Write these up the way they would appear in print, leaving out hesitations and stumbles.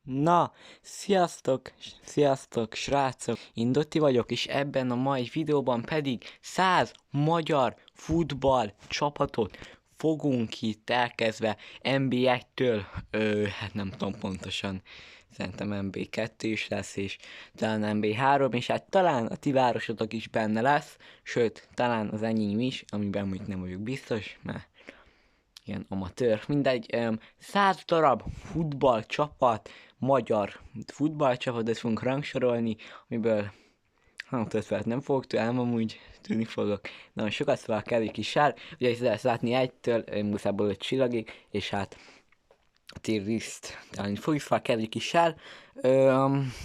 Na, sziasztok, srácok! Én Dotti vagyok, és ebben a mai videóban pedig 100 magyar futball csapatot fogunk itt elkezdve NB1-től, hát nem tudom pontosan, szerintem NB2 is lesz, és talán NB3, és hát talán a ti városotok is benne lesz, sőt, talán az enyém is, amiben úgy nem vagyok biztos, mert ilyen amatőr, mindegy, 100 darab futballcsapat, magyar futballcsapatot fogunk rangsorolni, amiből 5 nem fogok tudni, amúgy tudni fogok. Nagyon sokat, szóval kell kis sár, ugye itt lehet látni egytől, muszából 5 csillagig, és hát tiriszt, talán fogjuk fel kell kis sár.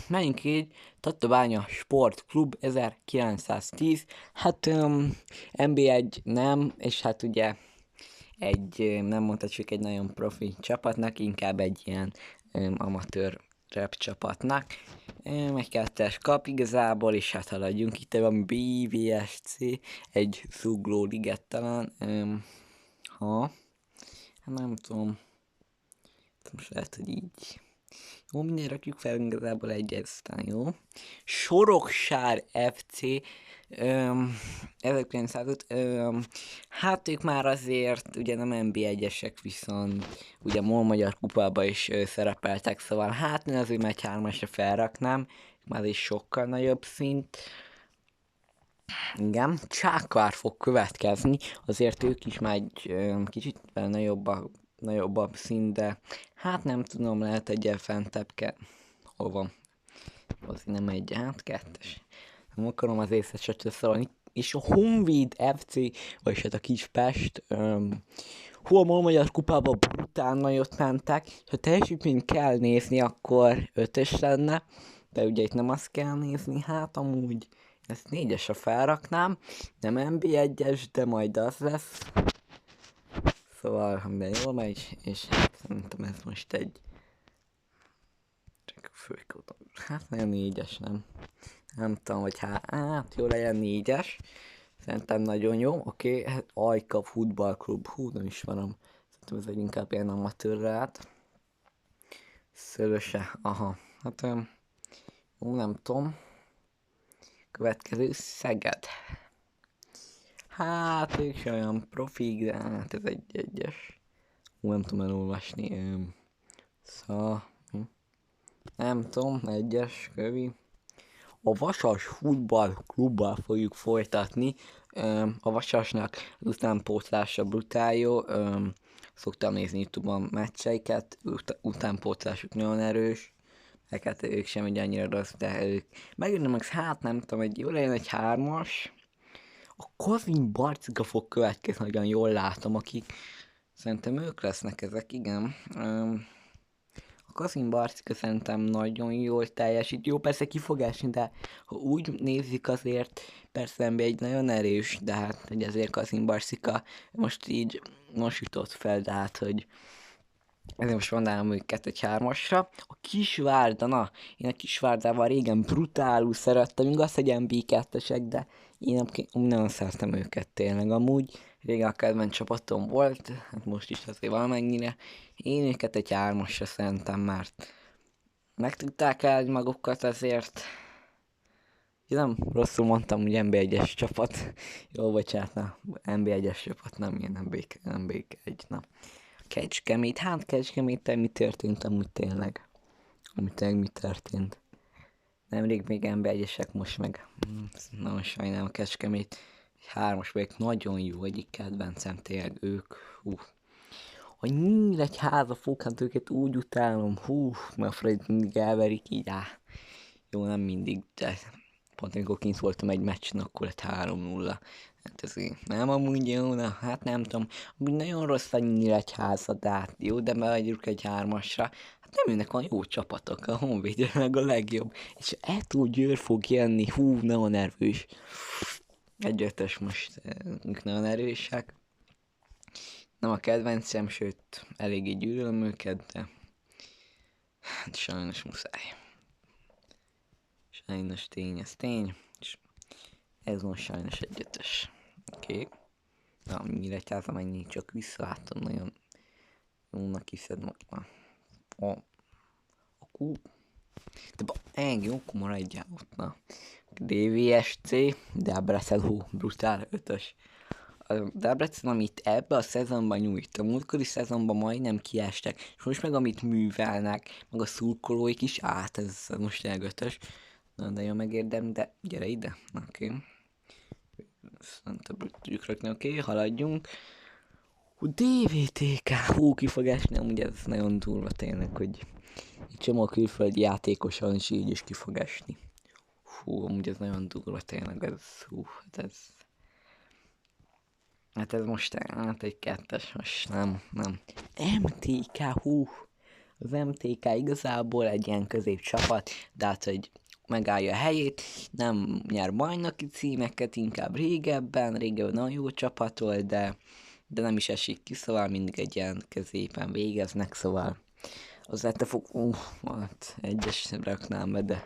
Menjünk így, Tatabánya Sport Klub 1910, hát NB1 nem, és hát ugye nem mondhatjuk egy nagyon profi csapatnak, inkább egy ilyen amatőr rap csapatnak. Egy kettes kap igazából, és hát haladjunk itt, van BVSC, egy zugló liget talán, hát nem tudom, most lehet, hogy így. Jó, minden rakjuk fel igazából egy aztán jó. Soroksár FC, 1905, hát ők már azért ugye nem NB1-esek, viszont ugye MOL Magyar Kupában is szerepeltek, szóval hát én azért megy 3-asra felraknám, már is sokkal nagyobb szint. Igen, Csákvár fog következni, azért ők is már egy kicsit nagyobb szint, de hát nem tudom, lehet egyen fentebb hol van? Az nem egy, hát kettes. Nem akarom az észreset összevalni. És a Honvéd FC, vagyis hát a Kispest, hol a Magyar Kupában brutál nagyot mentek, és ha teljesítményt kell nézni, akkor 5-ös lenne, de ugye itt nem azt kell nézni, hát amúgy ezt 4-esre felraknám, nem NB1-es, de majd az lesz. Szóval, de jól megy, és hát szerintem ez most egy hát nagyon 4-es, nem tudom, hogy hát jó legyen 4-es. Szerintem nagyon jó. Oké, hát Ajka Futball Klub. Hú, nem ismerem. Szerintem ez egy inkább ilyen amatőrre át. Szöröse. Aha. Hát jó, nem tudom. Következő Szeged. Hát ők sem olyan profik, de hát ez egy egyes. Hú, nem tudom elolvasni. Szóval nem tudom, egyes, kövi. A Vasas Futball Klubbal fogjuk folytatni. A Vasasnak az utánpótlása brutál jó. Szoktam nézni YouTube-on meccseiket, utánpótlásuk nagyon erős. Hát ők sem egy annyira rossz, de ők megjönne meg, hát nem tudom, jó legyen egy 3-as. A Kozin Barcika fog következni, nagyon jól látom, akik szerintem ők lesznek ezek, igen. A Kazin Barcika szerintem nagyon jól teljesít. Jó, persze kifogásni, de ha úgy nézik azért, persze egy nagyon erős, de hát hogy azért Kazin Barcika most jutott fel, de hát, hogy ezért most mondanám őket egy 3-asra. A Kisvárda, na, én a Kisvárdával régen brutálul szerettem, igaz, hogy MB2-esek, de én nagyon szeretem őket tényleg amúgy. Régen a kedvenc csapatom volt, hát most is azért valamennyire. Én őket egy 3-asra szerintem, mert meg tudták el magukat azért. Én nem rosszul mondtam, hogy NB1-es csapat. Jó, bocsánat, na, NB1-es csapat, nem ilyen NB1, na. Kecskemét, hát Kecskeméten mi történt amúgy tényleg? Mi történt? Nemrég még NB1-esek, most meg nagyon sajnálom a Kecskemét. Egy 3-as vagyok, nagyon jó, egyik kedvencem tényleg ők. A Nyíregyháza hát őket úgy utálom, mert Fred mindig elverik így, jó, nem mindig, de pont amikor kint voltam egy meccsen, akkor lett 3-0. Hát ez nem amúgy jó, hát nem tudom, amúgy nagyon rossz a Nyíregyháza, de hát jó, de megyünk egy 3-asra. Hát nem jönnek olyan jó csapatok, a Honvéd meg a legjobb. És Etó Győr fog jönni, nagyon erős. Egy 5-ös most nagyon erősek. Nem a kedvencem, sőt, eléggé gyűlölöm őket, de hát sajnos muszáj. Sajnos ez tény, és ez most sajnos egy 5-ös. Oké. Na, Nyíregyháza mennyi csak visszalátom, nagyon jónak hiszed most már. A Jó, akkor maradjál ott, na. DVSC, Debrecen, brutál, 5-ös. A Debrecen, amit ebbe a szezonban nyújt, a múltkori szezonban majdnem kiestek, és most meg amit művelnek, meg a szurkolóik is, ez most tényleg 5-ös. De jó megérdem, de gyere ide, oké. Tudjuk rakni, oké, haladjunk. DVTK, ki fog esni, amúgy ez nagyon durva tényleg, hogy egy csomó külföldi játékosan is így is ki fog esni. Amúgy ez nagyon durva tényleg, hát ez most egy 2-es, most nem. MTK, az MTK igazából egy ilyen középcsapat, de hát, hogy megállja a helyét, nem nyer bajnoki címeket, inkább régebben nagyon jó csapat volt, de nem is esik ki, szóval mindig egy ilyen középen végeznek, szóval az lette fog, hát egyes raknám be, de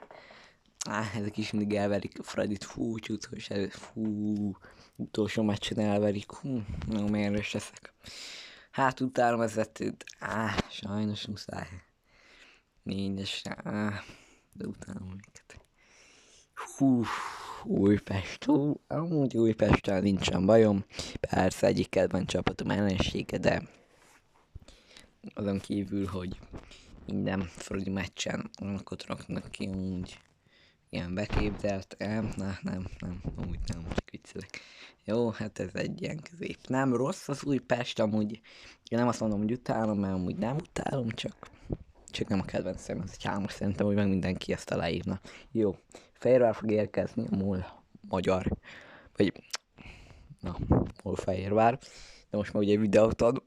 ezek is mindig elverik Fredit, utolsó meccsen elverik, nagyon mérős leszek. Hát utálom vezetőt, sajnos muszáj. 4-es, de utálom őket. Újpest, amúgy Újpesttel nincsen bajom, persze egyik kedvenc csapatom ellensége, de azon kívül, hogy minden Fradi meccsen annak raknak ki, úgy ilyen beképzelt, nem, úgy nem, csak viccelek. Jó, hát ez egy ilyen közép. Nem rossz az Újpest, amúgy én nem azt mondom, hogy utálom, mert amúgy nem utálom, csak nem a kedvencem, ez egy 3-as, szerintem, hogy meg mindenki ezt aláírna. Jó, Fehérvár fog érkezni, magyar, vagy, Fehérvár, de most már ugye videót ad,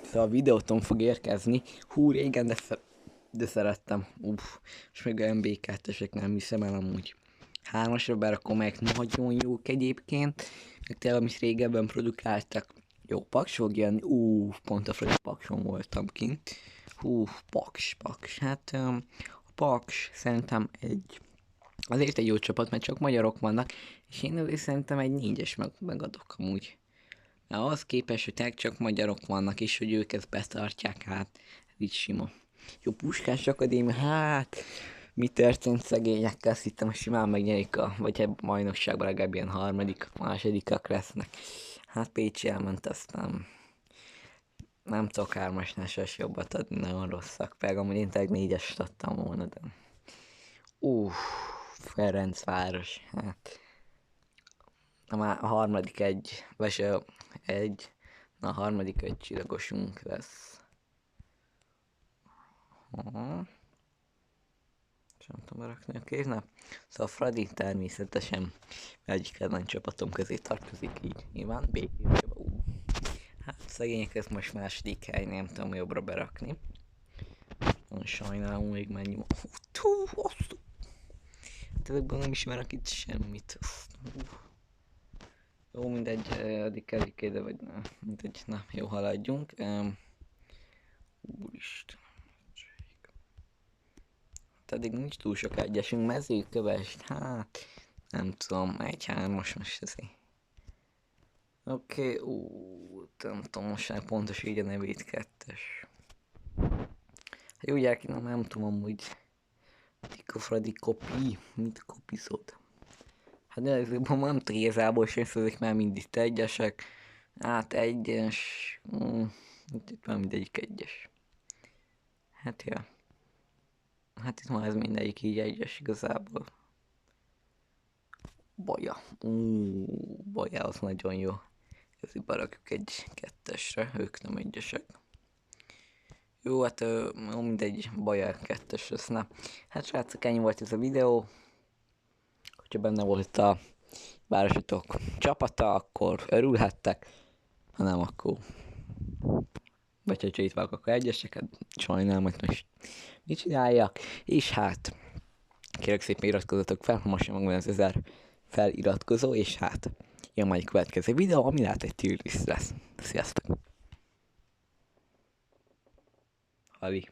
szóval a videóton fog érkezni, régen, de szerettem, és még a MB2-esek nem hiszem el amúgy. 3-asra berakom, melyek nagyon jók egyébként, meg tényleg, amit régebben produkáltak. Jó, Paks fog jönni, pont a Fradi Pakson voltam kint. Paks, hát a Paks szerintem azért egy jó csapat, mert csak magyarok vannak, és én azért szerintem egy 4-es megadok amúgy. Mert ahhoz képest, hogy csak magyarok vannak, és hogy ők ezt betartják, hát ez így sima. Jó, Puskás Akadémia, hát mi történt szegényekkel, azt hittem, hogy simán megnyerik vagy egy bajnokságban legalább ilyen másodikak lesznek. Hát Pécsi elment, aztán nem tudok 3-asnál ses jobbat adni, nagyon rosszak, pedig amúgy én tényleg 4-est adtam volna, de Ferencváros, hát a harmadik a harmadik egy csillagosunk lesz. Sem tudom berakni a kéznek. Szóval Fradi természetesen egyik kedvenc csapatom közé tartozik, így nyilván B. Hát szegények, ezt most második hely, nem tudom jobbra berakni. Nagyon sajnálom, még mennyi van. Ezekben nem ismerek itt semmit. Jó, mindegy, addig kelik ide, vagy nem, mindegy, na, jó, haladjunk. Úristen. Hát eddig nincs túl sok egyesünk, Mezőkövesd, hát nem tudom, 1-3-as most ezért. Oké, nem tudom most már pontos így a nevét, 2-es. Jó gyerek, nem tudom amúgy. Tika Fradi kopi, mit kopizod? Hát de ezekben nem tudom igazából sem szözik már mindig 1-esek. Hát 1-es, itt már mindegyik 1-es. Hát ja. Hát itt már ez mindegyik így 1-es igazából. Baja az nagyon jó. Ezért berakjuk egy 2-esre, ők nem 1-esek. Jó, hát mindegy, Baja 2-es lesz, na. Hát srácok, ennyi volt ez a videó. Hogyha benne volt a városotok csapata, akkor örülhettek. Ha nem, akkor... Vagy hogyha itt vannak, akkor 1-eseket, sajnálom, hogy most mit csináljak. És hát, kérlek szépen iratkozzatok fel, most sem megvan az 1000 feliratkozó, és hát jön majd a következő videó, ami lehet egy tier list lesz. Sziasztok! Havi.